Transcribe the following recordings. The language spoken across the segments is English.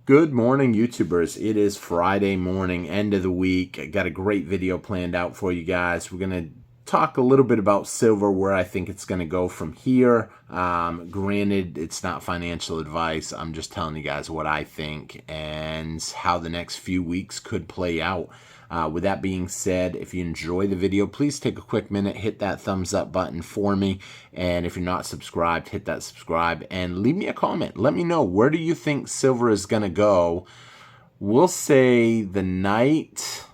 Good morning, YouTubers. It is Friday morning, end of the week. I got a great video planned out for you guys. We're going to talk a little bit about silver, where I think it's going to go from here. Granted, it's not financial advice. I'm just telling you guys what I think and how the next few weeks could play out. With that being said, if you enjoy the video, please take a quick minute, hit that thumbs up button for me. And if you're not subscribed, hit that subscribe and leave me a comment. Let me know, where do you think silver is going to go? We'll say the night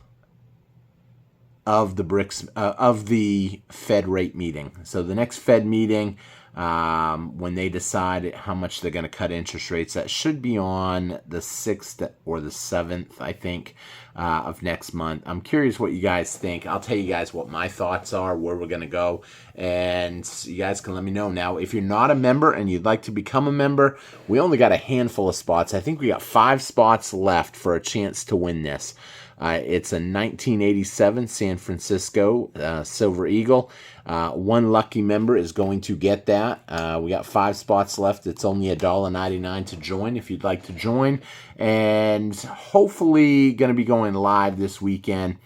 of the Fed rate meeting. So the next Fed meeting, when they decide how much they're going to cut interest rates, that should be on the 6th or the 7th, I think, of next month. I'm curious what you guys think. I'll tell you guys what my thoughts are, where we're going to go, and you guys can let me know. Now, if you're not a member and you'd like to become a member, we only got a handful of spots. I think we got 5 spots left for a chance to win this. It's a 1987 San Francisco Silver Eagle. One lucky member is going to get that. We got 5 spots left. It's only $1.99 to join if you'd like to join. And hopefully going to be going live this weekend,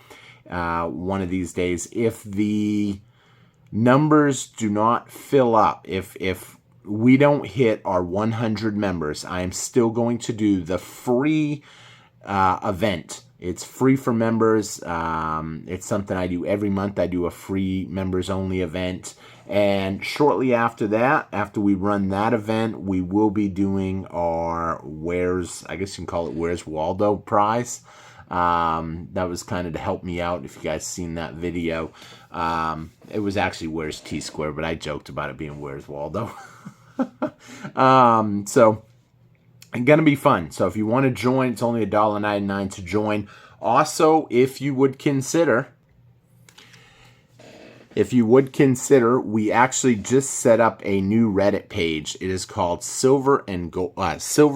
one of these days. If the numbers do not fill up, if we don't hit our 100 members, I am still going to do the free event. It's free for members. It's something I do every month. I do a free members only event. And shortly after that, after we run that event, we will be doing our I guess you can call it Where's Waldo prize. That was kind of to help me out, if you guys seen that video. It was actually Where's T-Square, but I joked about it being Where's Waldo. So going to be fun. So if you want to join, it's only $1.99 to join. Also, if you would consider, we actually just set up a new Reddit page. It is called Silver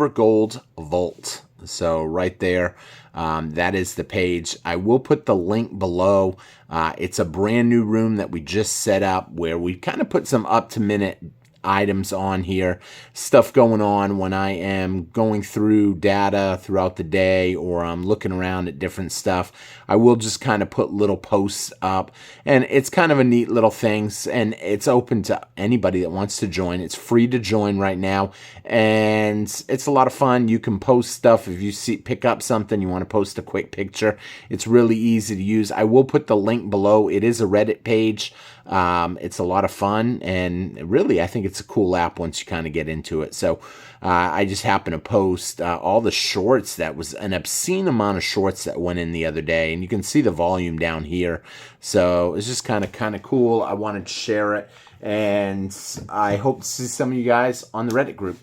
Gold Vault. So right there, that is the page. I will put the link below. It's a brand new room that we just set up where we kind of put some up-to-minute items on here, stuff going on when I am going through data throughout the day, or I'm looking around at different stuff. I will just kind of put little posts up, and it's kind of a neat little thing, and it's open to anybody that wants to join. It's free to join right now, and it's a lot of fun. You can post stuff. If you pick up something, you want to post a quick picture, it's really easy to use. I will put the link below. It is a Reddit page. It's a lot of fun, and really I think it's a cool app once you kind of get into it. So I just happened to post all the shorts. That was an obscene amount of shorts that went in the other day, and you can see the volume down here. So it's just kind of cool. I wanted to share it, and I hope to see some of you guys on the Reddit group.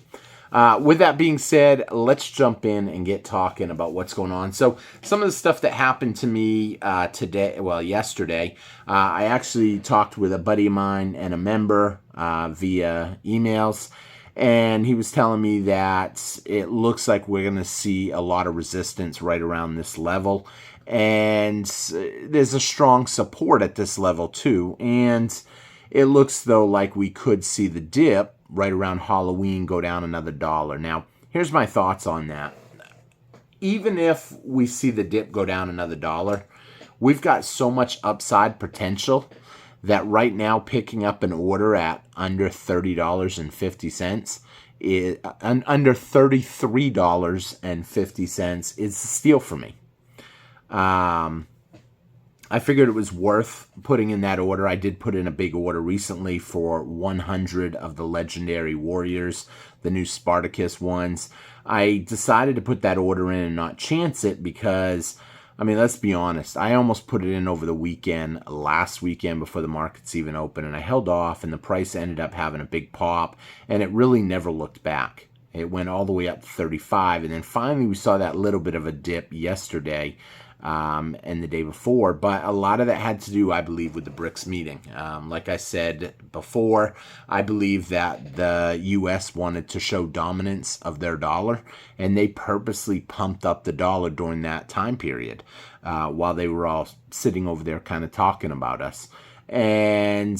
With that being said, let's jump in and get talking about what's going on. So some of the stuff that happened to me yesterday, I actually talked with a buddy of mine and a member via emails, and he was telling me that it looks like we're going to see a lot of resistance right around this level, and there's a strong support at this level too, and it looks though like we could see the dip right around Halloween go down another $1. Now, here's my thoughts on that. Even if we see the dip go down another $1, we've got so much upside potential that right now picking up an order at under $30.50 under $33.50 is a steal for me. I figured it was worth putting in that order. I did put in a big order recently for 100 of the legendary warriors, the new Spartacus ones. I decided to put that order in and not chance it because, I mean, let's be honest. I almost put it in over the weekend, last weekend before the markets even opened, and I held off, and the price ended up having a big pop, and it really never looked back. It went all the way up to 35, and then finally we saw that little bit of a dip yesterday and the day before, but a lot of that had to do, I believe, with the BRICS meeting. Like I said before, I believe that the U.S. wanted to show dominance of their dollar, and they purposely pumped up the dollar during that time period while they were all sitting over there kind of talking about us. And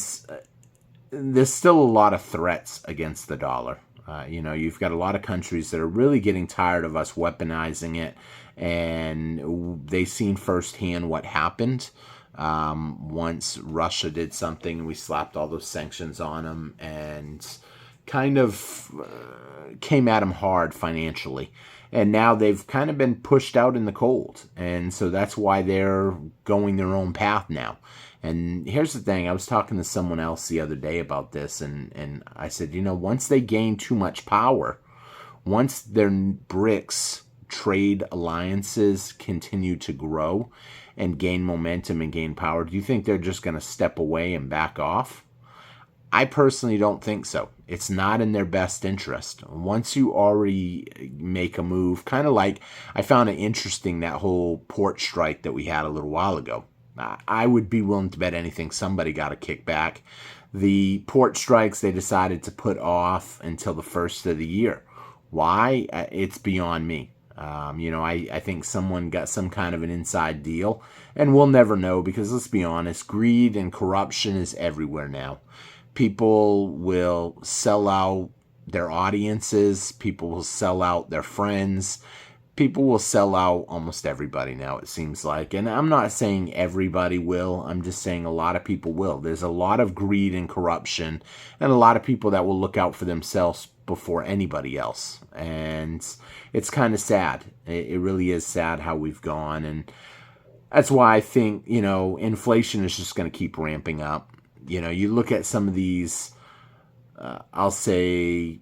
there's still a lot of threats against the dollar. You've got a lot of countries that are really getting tired of us weaponizing it, and they've seen firsthand what happened once Russia did something and we slapped all those sanctions on them and kind of came at them hard financially. And now they've kind of been pushed out in the cold. And so that's why they're going their own path now. And here's the thing. I was talking to someone else the other day about this, and I said, once they gain too much power, once their BRICS trade alliances continue to grow and gain momentum and gain power, do you think they're just going to step away and back off? I personally don't think so. It's not in their best interest. Once you already make a move, kind of like I found it interesting, that whole port strike that we had a little while ago. I would be willing to bet anything somebody got a kickback. The port strikes they decided to put off until the first of the year. Why? It's beyond me. I think someone got some kind of an inside deal, and we'll never know because, let's be honest, greed and corruption is everywhere now. People will sell out their audiences. People will sell out their friends. People will sell out almost everybody now, it seems like. And I'm not saying everybody will. I'm just saying a lot of people will. There's a lot of greed and corruption, and a lot of people that will look out for themselves before anybody else. And it's kind of sad. It really is sad how we've gone. And that's why I think, inflation is just going to keep ramping up. You look at some of these, I'll say,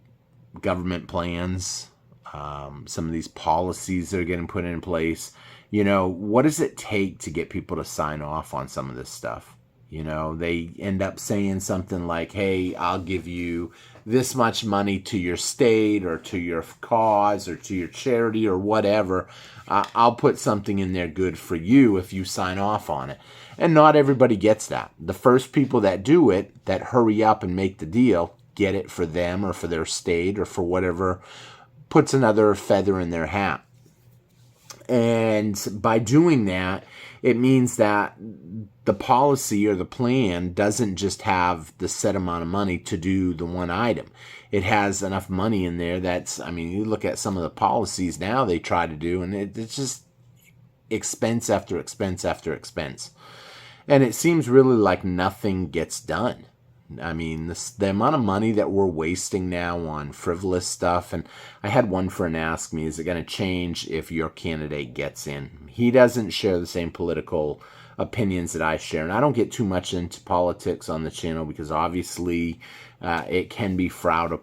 government plans, some of these policies that are getting put in place. What does it take to get people to sign off on some of this stuff? They end up saying something like, hey, I'll give you this much money to your state or to your cause or to your charity or whatever. I'll put something in there good for you if you sign off on it. And not everybody gets that. The first people that do it, that hurry up and make the deal, get it for them or for their state or for whatever, puts another feather in their hat. And by doing that, it means that the policy or the plan doesn't just have the set amount of money to do the one item. It has enough money in there you look at some of the policies now they try to do, and it's just expense after expense after expense. And it seems really like nothing gets done. The amount of money that we're wasting now on frivolous stuff, and I had one friend ask me, is it going to change if your candidate gets in? He doesn't share the same political opinions that I share, and I don't get too much into politics on the channel because obviously it can be frowned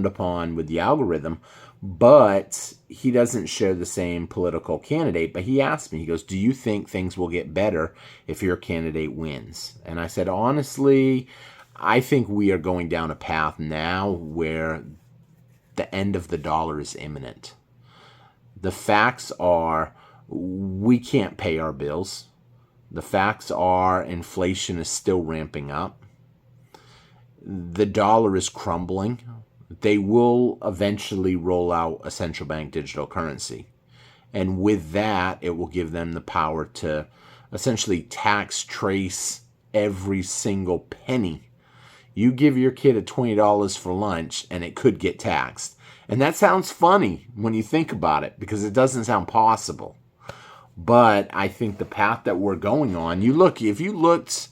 upon with the algorithm, but he doesn't share the same political candidate. But he asked me, he goes, do you think things will get better if your candidate wins? And I said, honestly, I think we are going down a path now where the end of the dollar is imminent. The facts are we can't pay our bills. The facts are inflation is still ramping up. The dollar is crumbling. They will eventually roll out a central bank digital currency. And with that, it will give them the power to essentially tax trace every single penny. You give your kid a $20 for lunch and it could get taxed. And that sounds funny when you think about it because it doesn't sound possible. But I think the path that we're going on, if you looked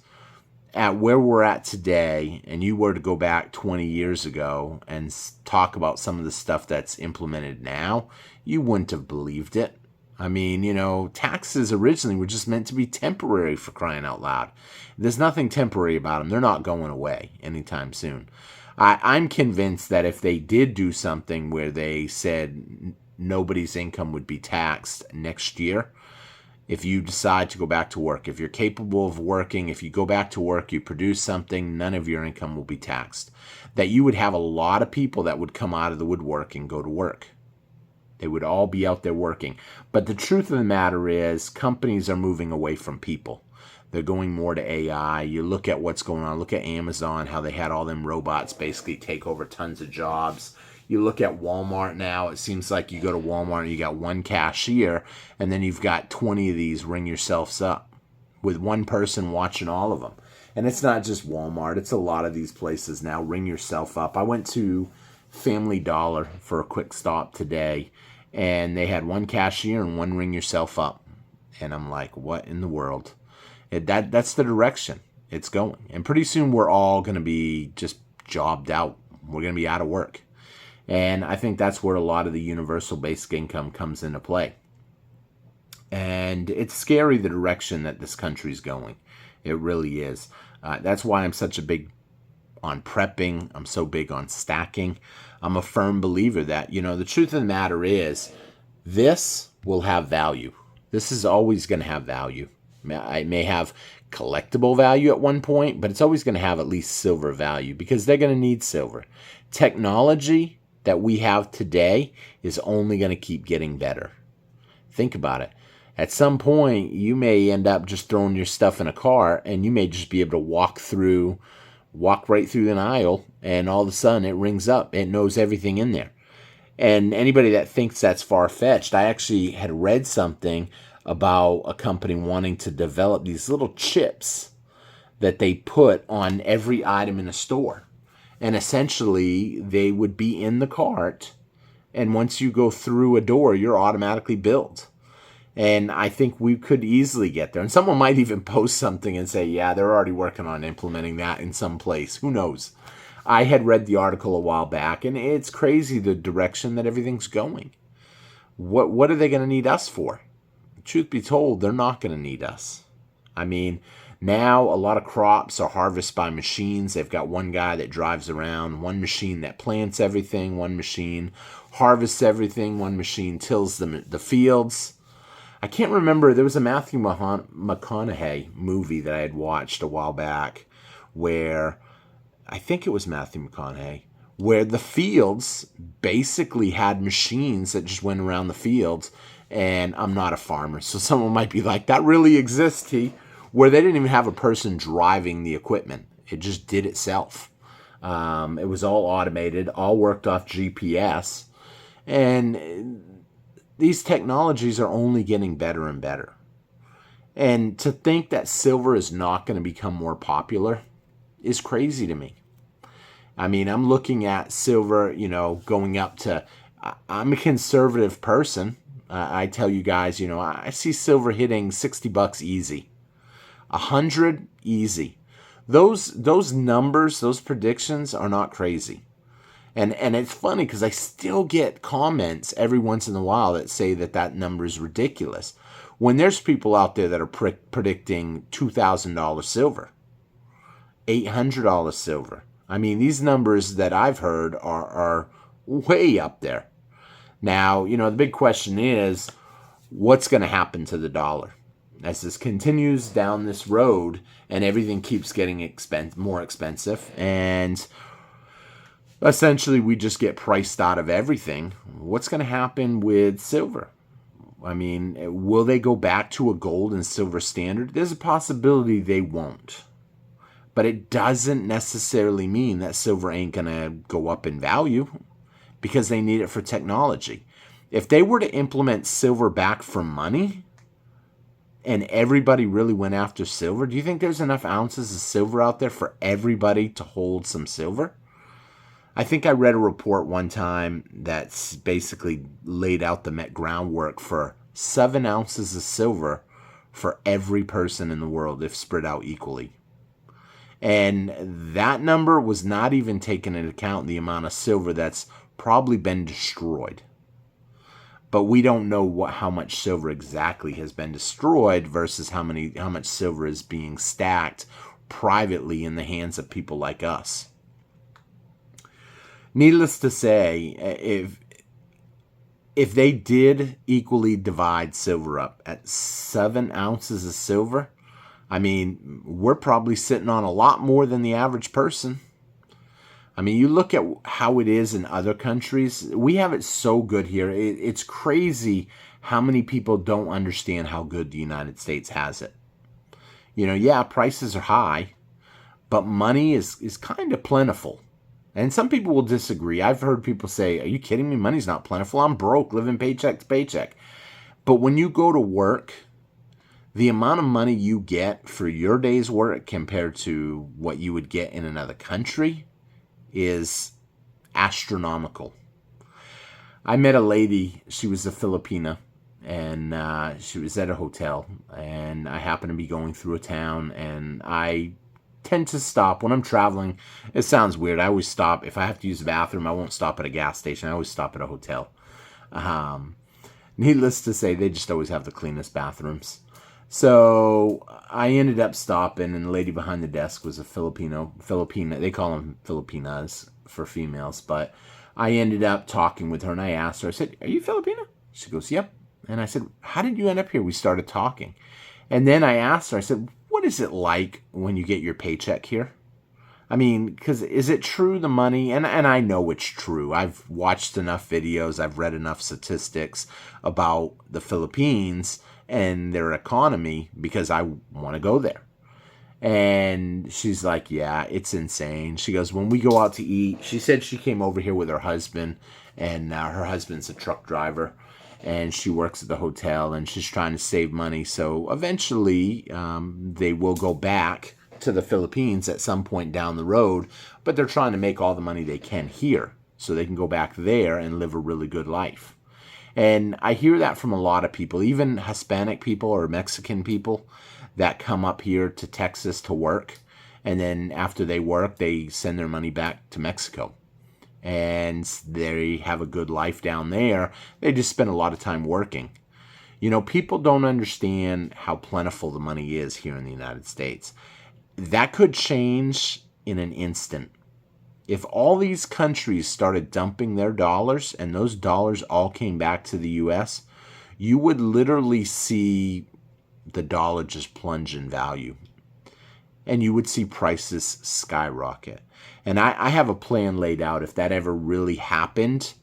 at where we're at today and you were to go back 20 years ago and talk about some of the stuff that's implemented now, you wouldn't have believed it. Taxes originally were just meant to be temporary, for crying out loud. There's nothing temporary about them. They're not going away anytime soon. I'm convinced that if they did do something where they said nobody's income would be taxed next year, if you decide to go back to work, if you're capable of working, if you go back to work, you produce something, none of your income will be taxed. That you would have a lot of people that would come out of the woodwork and go to work. They would all be out there working. But the truth of the matter is companies are moving away from people. They're going more to AI. You look at what's going on. Look at Amazon, how they had all them robots basically take over tons of jobs. You look at Walmart now. It seems like you go to Walmart and you got one cashier, and then you've got 20 of these ring yourselves up with one person watching all of them. And it's not just Walmart. It's a lot of these places now. Ring yourself up. I went to Family Dollar for a quick stop today, and they had one cashier and one ring yourself up. And I'm like, what in the world? That's the direction it's going. And pretty soon we're all going to be just jobbed out. We're going to be out of work. And I think that's where a lot of the universal basic income comes into play. And it's scary the direction that this country's going. It really is. That's why I'm such a big on prepping. I'm so big on stacking. I'm a firm believer that, the truth of the matter is this will have value. This is always going to have value. It may have collectible value at one point, but it's always going to have at least silver value because they're going to need silver. Technology that we have today is only going to keep getting better. Think about it. At some point, you may end up just throwing your stuff in a car and you may just be able to walk right through an aisle, and all of a sudden it rings up. It knows everything in there. And anybody that thinks that's far-fetched, I actually had read something about a company wanting to develop these little chips that they put on every item in a store. And essentially, they would be in the cart, and once you go through a door, you're automatically billed. And I think we could easily get there. And someone might even post something and say, yeah, they're already working on implementing that in some place. Who knows? I had read the article a while back, and it's crazy the direction that everything's going. What are they going to need us for? Truth be told, they're not going to need us. I mean, now a lot of crops are harvested by machines. They've got one guy that drives around, one machine that plants everything, one machine harvests everything, one machine tills the fields. I can't remember, there was a Matthew McConaughey movie that I had watched a while back where, I think it was Matthew McConaughey, where the fields basically had machines that just went around the fields. And I'm not a farmer, so someone might be like, that really exists, where they didn't even have a person driving the equipment. It just did itself. It was all automated, all worked off GPS. And these technologies are only getting better and better. And to think that silver is not going to become more popular is crazy to me. I mean, I'm looking at silver, going up to, I'm a conservative person. I tell you guys, I see silver hitting $60 easy. 100 easy. Those numbers, those predictions are not crazy. And it's funny because I still get comments every once in a while that say that number is ridiculous. When there's people out there that are predicting $2,000 silver, $800 silver. I mean, these numbers that I've heard are way up there. Now, the big question is, what's going to happen to the dollar? As this continues down this road and everything keeps getting more expensive, and essentially we just get priced out of everything, what's going to happen with silver? I mean, will they go back to a gold and silver standard? There's a possibility they won't. But it doesn't necessarily mean that silver ain't going to go up in value, because they need it for technology. If they were to implement silver back for money and everybody really went after silver, do you think there's enough ounces of silver out there for everybody to hold some silver? I think I read a report one time that's basically laid out the groundwork for 7 ounces of silver for every person in the world if spread out equally. And that number was not even taking into account the amount of silver that's probably been destroyed. But we don't know how much silver exactly has been destroyed versus how much silver is being stacked privately in the hands of people like us. Needless to say, if they did equally divide silver up at 7 ounces of silver, I mean, we're probably sitting on a lot more than the average person. I mean, you look at how it is in other countries. We have it so good here. It's crazy how many people don't understand how good the United States has it. Yeah, prices are high, but money is kind of plentiful. And some people will disagree. I've heard people say, are you kidding me? Money's not plentiful. I'm broke, living paycheck to paycheck. But when you go to work, the amount of money you get for your day's work compared to what you would get in another country is astronomical. I met a lady, she was a Filipina, and she was at a hotel, and I happened to be going through a town, and I tend to stop when I'm traveling. It sounds weird. I always stop. If I have to use the bathroom, I won't stop at a gas station. I always stop at a hotel. Needless to say, they just always have the cleanest bathrooms. So I ended up stopping, and the lady behind the desk was a Filipina. They call them Filipinas for females, but I ended up talking with her, and I asked her, I said, "Are you Filipina?" She goes, "Yep." And I said, "How did you end up here?" We started talking. And then I asked her, I said, "What is it like when you get your paycheck here?" I mean, because is it true, the money? And I know it's true. I've watched enough videos. I've read enough statistics about the Philippines and their economy because I want to go there. And she's like, "Yeah, it's insane." She goes, "When we go out to eat," she said she came over here with her husband, and her husband's a truck driver, and she works at the hotel, and she's trying to save money. So eventually they will go back to the Philippines at some point down the road, but they're trying to make all the money they can here so they can go back there and live a really good life. And I hear that from a lot of people, even Hispanic people or Mexican people that come up here to Texas to work. And then after they work, they send their money back to Mexico. And they have a good life down there. They just spend a lot of time working. You know, people don't understand how plentiful the money is here in the United States. That could change in an instant. If all these countries started dumping their dollars and those dollars all came back to the U.S., you would literally see the dollar just plunge in value. And you would see prices skyrocket. And I have a plan laid out if that ever really happened,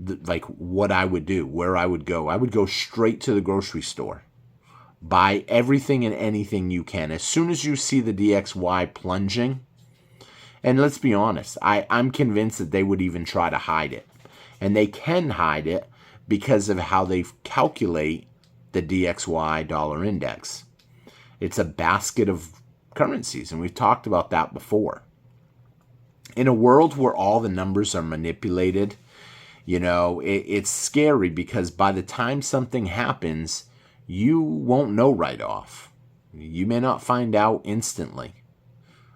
like what I would do, where I would go. I would go straight to the grocery store. Buy everything and anything you can. As soon as you see the DXY plunging, and let's be honest, I'm convinced that they would even try to hide it. And they can hide it because of how they calculate the DXY dollar index. It's a basket of currencies, and we've talked about that before. In a world where all the numbers are manipulated, you know, it's scary because by the time something happens, you won't know right off. You may not find out instantly.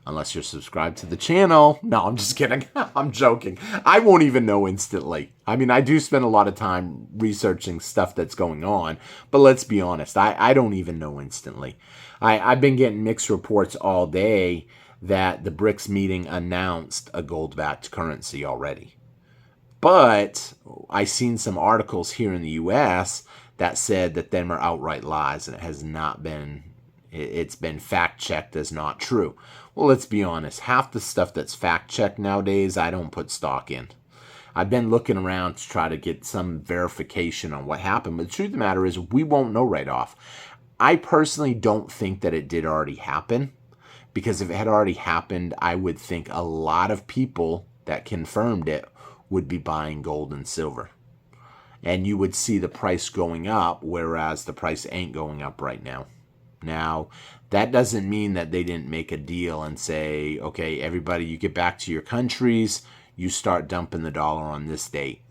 Unless you're subscribed to the channel. No, I'm just kidding. I'm joking. I won't even know instantly. I mean, I do spend a lot of time researching stuff that's going on. But let's be honest. I don't even know instantly. I've been getting mixed reports all day that the BRICS meeting announced a gold-backed currency already. But I seen some articles here in the U.S. that said that them are outright lies, and it has not been... It's been fact-checked as not true. Well, let's be honest. Half the stuff that's fact-checked nowadays, I don't put stock in. I've been looking around to try to get some verification on what happened. But the truth of the matter is, we won't know right off. I personally don't think that it did already happen. Because if it had already happened, I would think a lot of people that confirmed it would be buying gold and silver. And you would see the price going up, whereas the price ain't going up right now. Now, that doesn't mean that they didn't make a deal and say, okay, everybody, you get back to your countries, you start dumping the dollar on this date.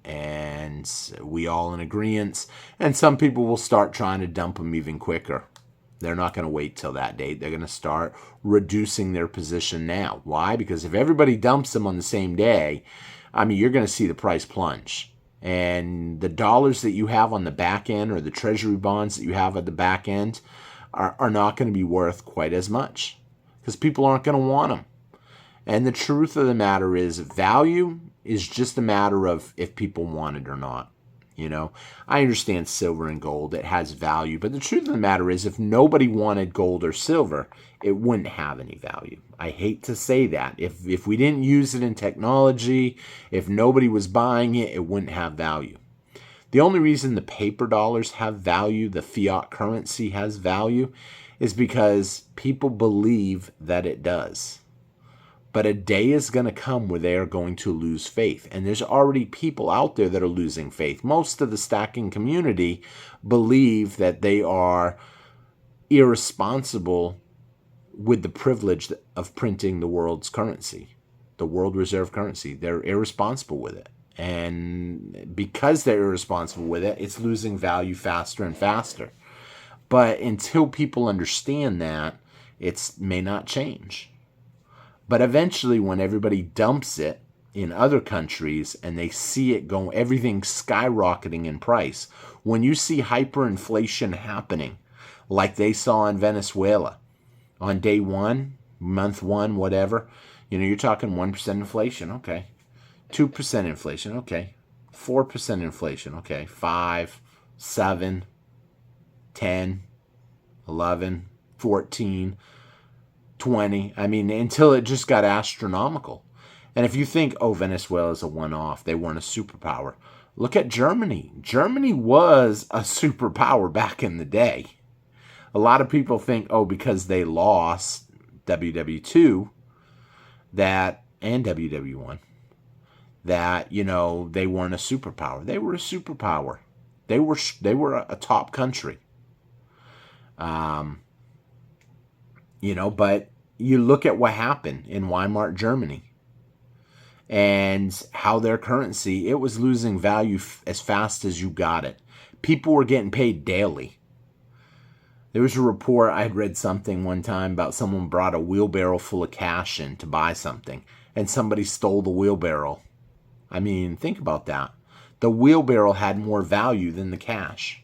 And we all in agreement. And some people will start trying to dump them even quicker. They're not going to wait till that date. They're going to start reducing their position now. Why? Because if everybody dumps them on the same day, I mean, you're going to see the price plunge. And the dollars that you have on the back end or the treasury bonds that you have at the back end are not going to be worth quite as much because people aren't going to want them. And the truth of the matter is value is just a matter of if people want it or not. You know, I understand silver and gold, it has value, but the truth of the matter is if nobody wanted gold or silver, it wouldn't have any value. I hate to say that. If we didn't use it in technology, if nobody was buying it, it wouldn't have value. The only reason the paper dollars have value, the fiat currency has value, is because people believe that it does. But a day is going to come where they are going to lose faith. And there's already people out there that are losing faith. Most of the stacking community believe that they are irresponsible with the privilege of printing the world's currency. the world reserve currency. They're irresponsible with it. And because they're irresponsible with it, it's losing value faster and faster. But until people understand that, it may not change. But eventually, when everybody dumps it in other countries and they see it go, everything skyrocketing in price, when you see hyperinflation happening, like they saw in Venezuela on day one, month one, whatever, you're talking 1% inflation, okay. 2% inflation, okay. 4% inflation, okay. 5, 7, 10, 11, 14, 20. I mean, until it just got astronomical. And if you think, oh, Venezuela's a one-off, they weren't a superpower. Look at Germany. Germany was a superpower back in the day. A lot of people think, oh, because they lost WW2 and WW1, that, they weren't a superpower. They were a superpower. They were a top country. But you look at what happened in Weimar, Germany, and how their currency, it was losing value as fast as you got it. People were getting paid daily. There was a report, I had read something one time about someone brought a wheelbarrow full of cash in to buy something, and somebody stole the wheelbarrow. I mean, think about that. The wheelbarrow had more value than the cash.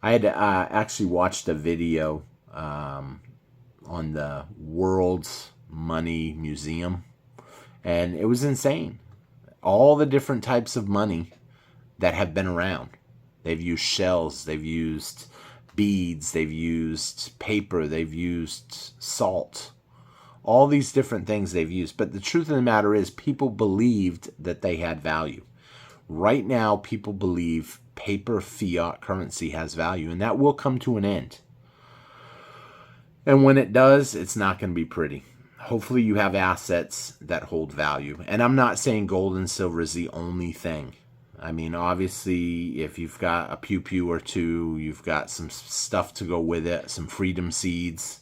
I had actually watched a video on the World's Money Museum, and it was insane. All the different types of money that have been around. They've used shells, they've used beads, they've used paper, they've used salt. All these different things they've used. But the truth of the matter is, people believed that they had value. Right now, people believe paper fiat currency has value, and that will come to an end. And when it does, it's not going to be pretty. Hopefully you have assets that hold value. And I'm not saying gold and silver is the only thing. I mean, obviously, if you've got a pew or two, you've got some stuff to go with it, some freedom seeds,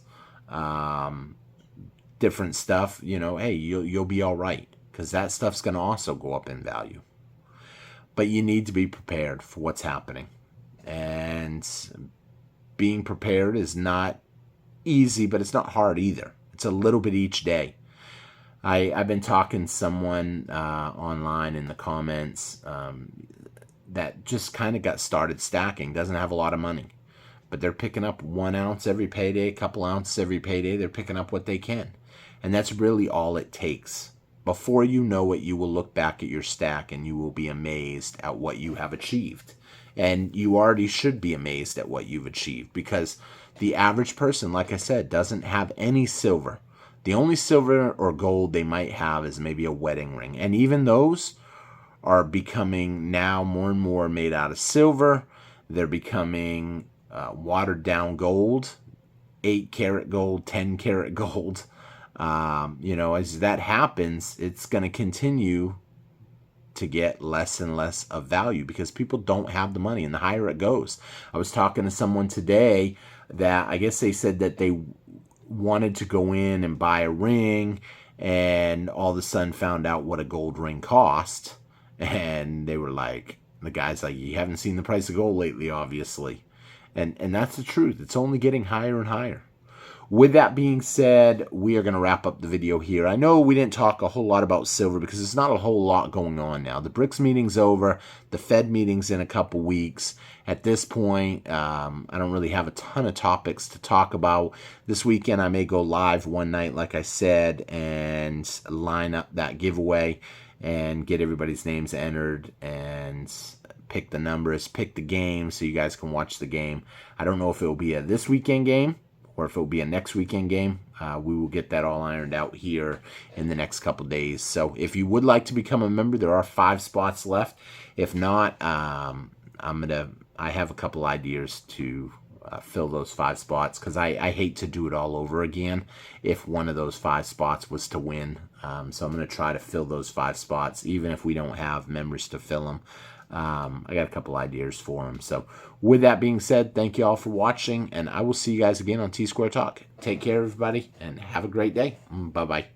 different stuff, hey, you'll be all right, because that stuff's going to also go up in value. But you need to be prepared for what's happening. And being prepared is not easy, but it's not hard either. It's a little bit each day. I've been talking to someone online in the comments that just kind of got started stacking, doesn't have a lot of money, but they're picking up 1 ounce every payday, a couple ounces every payday. They're picking up what they can. And that's really all it takes. Before you know it, you will look back at your stack and you will be amazed at what you have achieved. And you already should be amazed at what you've achieved, because the average person, like I said, doesn't have any silver. The only silver or gold they might have is maybe a wedding ring. And even those are becoming now more and more made out of silver. They're becoming watered down gold, 8-karat gold, 10-karat gold. As that happens, it's going to continue to get less and less of value because people don't have the money, and the higher it goes. I was talking to someone today that I guess they said that they wanted to go in and buy a ring, and all of a sudden found out what a gold ring cost, and they were like, the guy's like, you haven't seen the price of gold lately, obviously. And that's the truth. It's only getting higher and higher. With that being said, we are going to wrap up the video here. I know we didn't talk a whole lot about silver because there's not a whole lot going on now. The BRICS meeting's over. The Fed meeting's in a couple weeks. At this point, I don't really have a ton of topics to talk about. This weekend, I may go live one night, like I said, and line up that giveaway and get everybody's names entered and pick the numbers, pick the game so you guys can watch the game. I don't know if it will be a this weekend game or if it will be a next weekend game. We will get that all ironed out here in the next couple days. So if you would like to become a member, there are 5 spots left. If not, I have a couple ideas to fill those 5 spots, because I hate to do it all over again if one of those 5 spots was to win. So I'm going to try to fill those 5 spots, even if we don't have members to fill them. I got a couple ideas for them. So with that being said, thank you all for watching, and I will see you guys again on T-Square Talk. Take care, everybody, and have a great day. Bye-bye.